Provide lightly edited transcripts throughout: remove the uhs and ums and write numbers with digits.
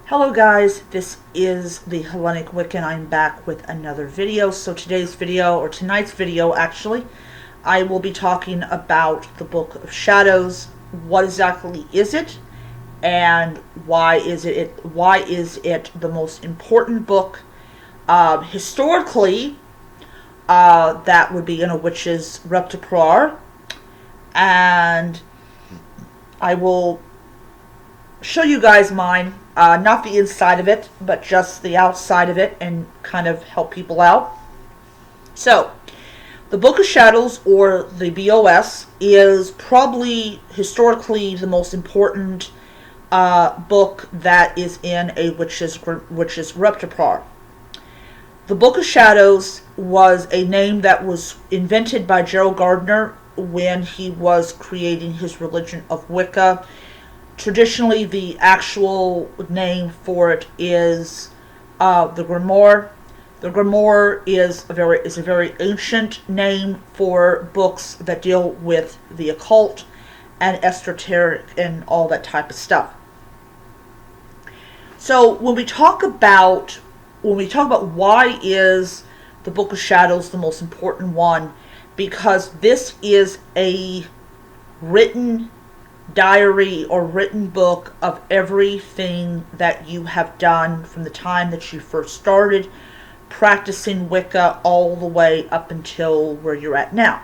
Hello guys, this is the Hellenic Wiccan. I'm back with another video. So tonight's video actually, I will be talking about the Book of Shadows. What exactly is it? And why is it the most important book? Historically, that would be in a witch's repertoire. And I will show you guys mine, not the inside of it, but just the outside of it, and kind of help people out. So, the Book of Shadows, or the BOS, is probably historically the most important book that is in a witch's repertoire. The Book of Shadows was a name that was invented by Gerald Gardner when he was creating his religion of Wicca. Traditionally, the actual name for it is the Grimoire. The Grimoire is a very ancient name for books that deal with the occult and esoteric and all that type of stuff. So when we talk about why is the Book of Shadows the most important one, because this is a written diary or written book of everything that you have done from the time that you first started practicing Wicca all the way up until where you're at now.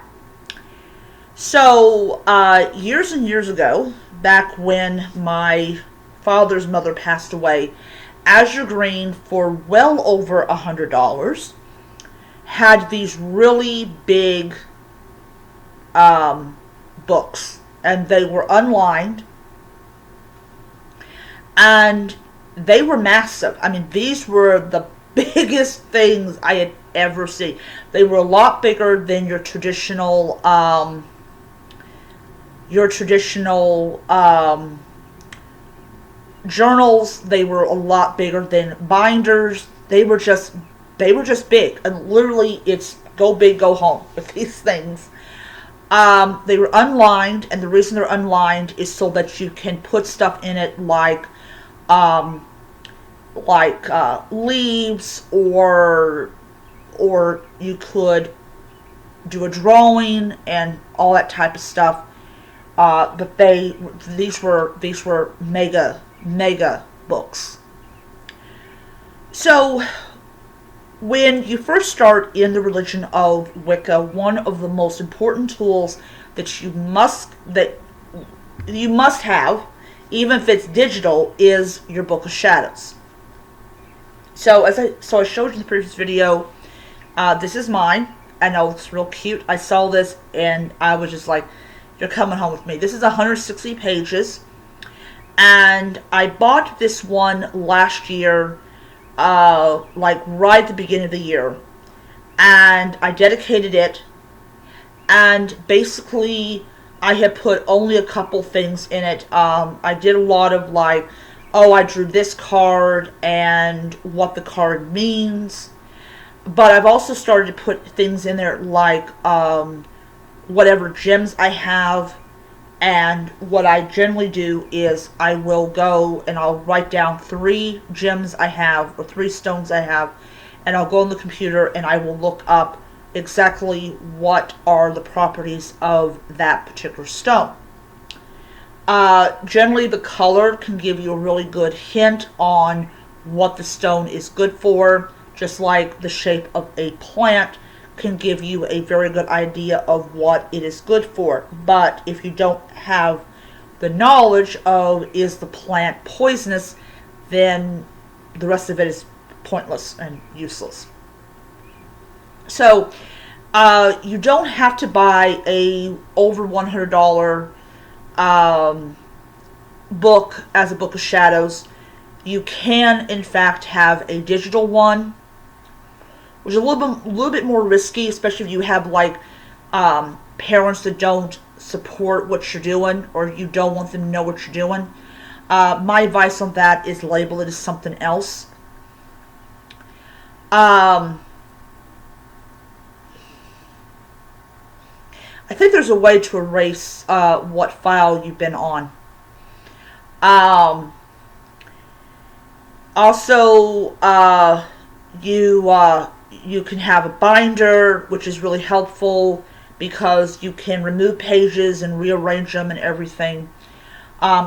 So, years and years ago, back when my father's mother passed away, Azure Green, for well over $100, had these really big books. And they were unlined, and they were massive. I mean, these were the biggest things I had ever seen. They were a lot bigger than your traditional journals. They were a lot bigger than binders. They were just big, and literally, it's go big, go home with these things. They were unlined, and the reason they're unlined is so that you can put stuff in it like leaves, or you could do a drawing and all that type of stuff. But these were mega books. So, when you first start in the religion of Wicca, one of the most important tools that you must have, even if it's digital, is your Book of Shadows. So I showed you in the previous video, this is mine. I know it's real cute. I saw this and I was just like, you're coming home with me. This is 160 pages, and I bought this one last year, like right at the beginning of the year, and I dedicated it, and basically I had put only a couple things in it. I did a lot of like, I drew this card and what the card means, but I've also started to put things in there like whatever gems I have. And what I generally do is I will go and I'll write down 3 gems I have, or 3 stones I have, and I'll go on the computer and I will look up exactly what are the properties of that particular stone. Generally, the color can give you a really good hint on what the stone is good for, just like the shape of a plant can give you a very good idea of what it is good for. But if you don't have the knowledge of is the plant poisonous, then the rest of it is pointless and useless. So you don't have to buy a over $100 book as a Book of Shadows. You can in fact have a digital one, which is a little bit more risky, especially if you have like parents that don't support what you're doing, or you don't want them to know what you're doing. My advice on that is label it as something else. I think there's a way to erase what file you've been on. Also, you can have a binder, which is really helpful because you can remove pages and rearrange them and everything.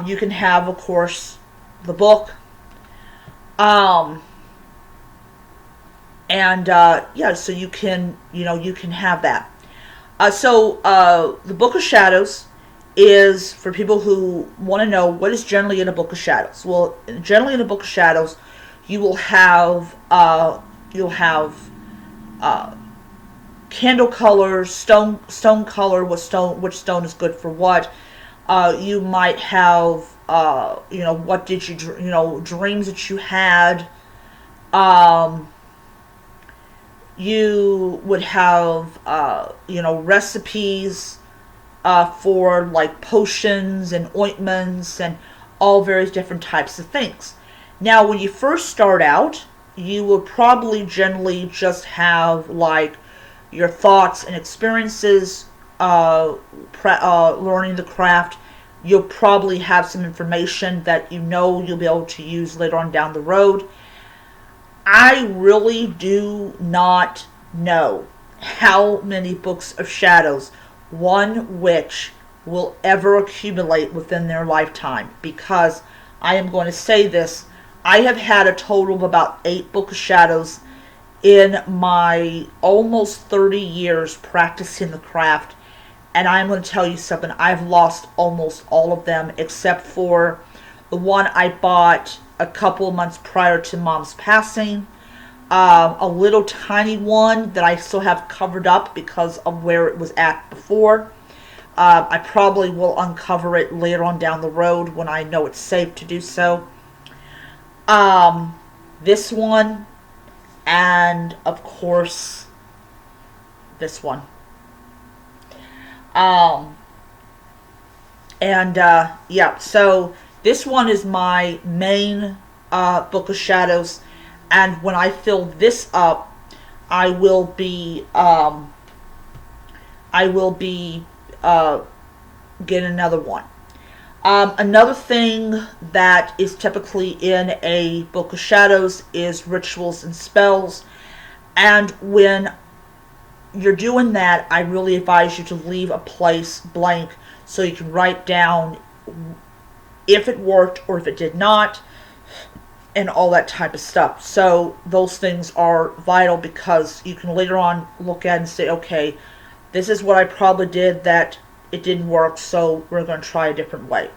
You can have, of course, the book. Yeah, so you can, you can have that. The Book of Shadows is for people who want to know what is generally in a Book of Shadows. Well, generally in a Book of Shadows, you will have candle colors, stone color, which stone is good for what. You might have what did you dreams that you had. You would have recipes for like potions and ointments and all various different types of things. Now, when you first start out, you will probably generally just have like your thoughts and experiences learning the craft. You'll probably have some information that you'll be able to use later on down the road. I really do not know how many Books of Shadows one witch will ever accumulate within their lifetime, because I am going to say this, I have had a total of about 8 Book of Shadows in my almost 30 years practicing the craft, and I'm going to tell you something, I've lost almost all of them except for the one I bought a couple of months prior to Mom's passing. A little tiny one that I still have covered up because of where it was at before. I probably will uncover it later on down the road when I know it's safe to do so. This one, and of course this one. Yeah, so this one is my main Book of Shadows, and when I fill this up, I will be getting another one. Another thing that is typically in a Book of Shadows is rituals and spells, and when you're doing that, I really advise you to leave a place blank so you can write down if it worked or if it did not, and all that type of stuff. So those things are vital because you can later on look at it and say, okay, this is what I probably did that it didn't work, so we're going to try a different way.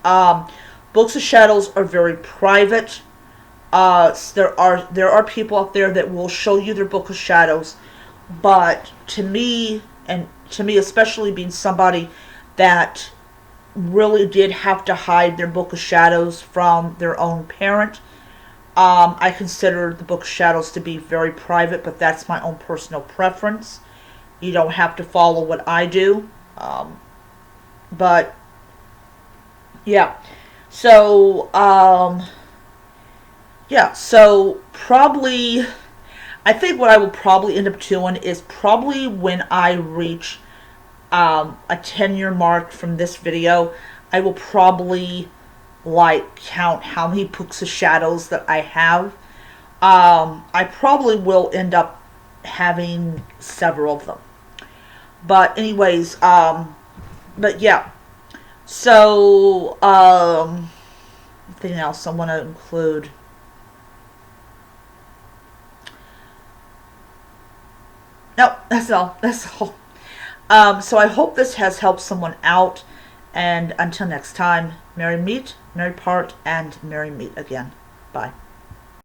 Books of Shadows are very private. There are people out there that will show you their Book of Shadows, but to me especially being somebody that really did have to hide their Book of Shadows from their own parent, I consider the Book of Shadows to be very private, but that's my own personal preference. You don't have to follow what I do. But yeah, so probably I think what I will probably end up doing is probably when I reach a 10-year mark from this video, I will probably count how many Books of Shadows that I have. I probably will end up having several of them. But anyways, but yeah. So, anything else I want to include? No, that's all. That's all. So I hope this has helped someone out. And until next time, merry meet, merry part, and merry meet again. Bye.